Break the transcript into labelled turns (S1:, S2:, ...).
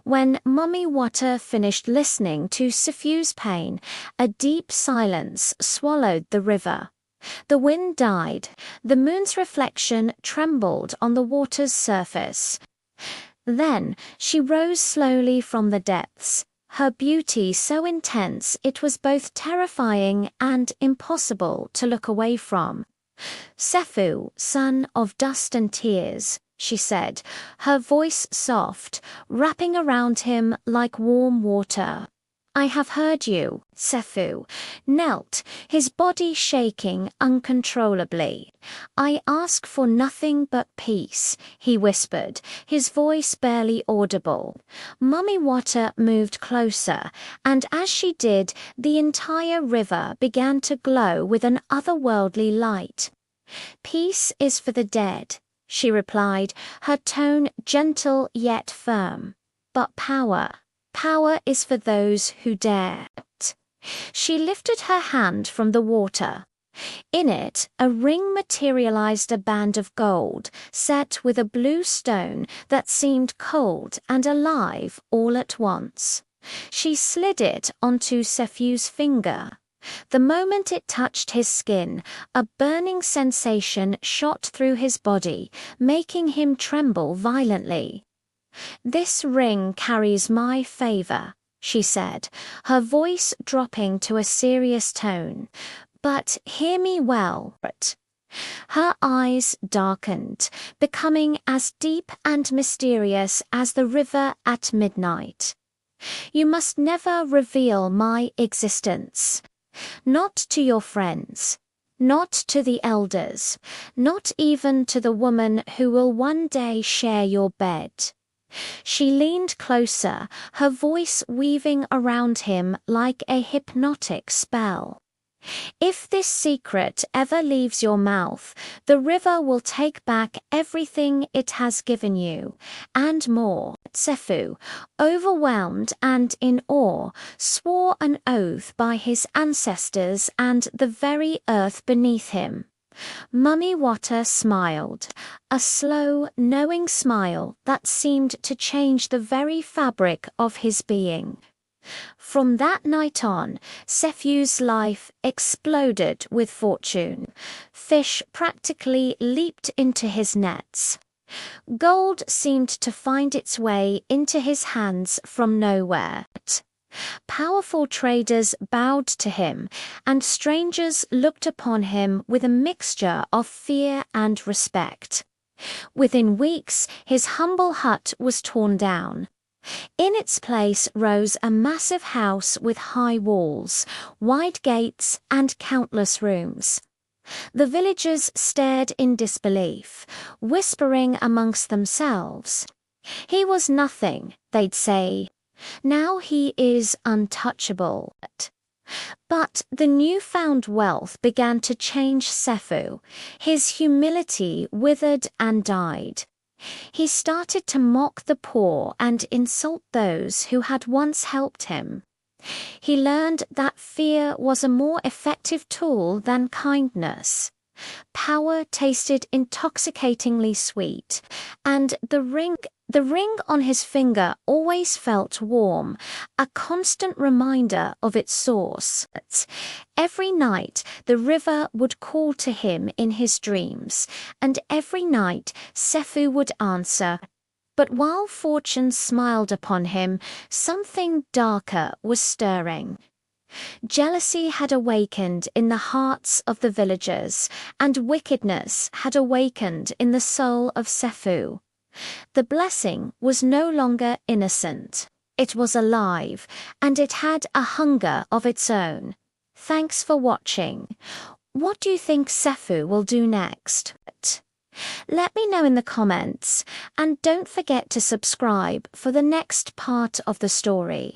S1: When Mummy Water finished listening to Sefu's pain, a deep silence swallowed the river. The wind died. The moon's reflection trembled on the water's surface. Then she rose slowly from the depths, her beauty so intense it was both terrifying and impossible to look away from. "Sefu, son of dust and tears," she said, her voice soft, wrapping around him like warm water. "I have heard you." Sefu knelt, his body shaking uncontrollably. "I ask for nothing but peace," he whispered, his voice barely audible. Mummy Water moved closer, and as she did, the entire river began to glow with an otherworldly light. "Peace is for the dead," she replied, her tone gentle yet firm. "But power is for those who dare." She lifted her hand from the water. In it, a ring materialized, a band of gold, set with a blue stone that seemed cold and alive all at once. She slid it onto Sefu's finger. The moment it touched his skin, a burning sensation shot through his body, making him tremble violently. "This ring carries my favor," she said, her voice dropping to a serious tone. "But hear me well." Her eyes darkened, becoming as deep and mysterious as the river at midnight. "You must never reveal my existence. Not to your friends. Not to the elders. Not even to the woman who will one day share your bed." She leaned closer, her voice weaving around him like a hypnotic spell. "If this secret ever leaves your mouth, the river will take back everything it has given you, and more." Sefu, overwhelmed and in awe, swore an oath by his ancestors and the very earth beneath him. Mummy Water smiled, a slow, knowing smile that seemed to change the very fabric of his being. From that night on, Sefu's life exploded with fortune. Fish practically leaped into his nets. Gold seemed to find its way into his hands from nowhere. Powerful traders bowed to him, and strangers looked upon him with a mixture of fear and respect. Within weeks, his humble hut was torn down. In its place rose a massive house with high walls, wide gates, and countless rooms. The villagers stared in disbelief, whispering amongst themselves. "He was nothing," they'd say. "Now he is untouchable." But the newfound wealth began to change Sefu. His humility withered and died. He started to mock the poor and insult those who had once helped him. He learned that fear was a more effective tool than kindness. Power tasted intoxicatingly sweet, and the ring on his finger always felt warm, a constant reminder of its source. Every night the river would call to him in his dreams, and every night Sefu would answer. But while fortune smiled upon him, something darker was stirring. Jealousy had awakened in the hearts of the villagers, and wickedness had awakened in the soul of Sefu. The blessing was no longer innocent. It was alive, and it had a hunger of its own. Thanks for watching. What do you think Sefu will do next? Let me know in the comments, and don't forget to subscribe for the next part of the story.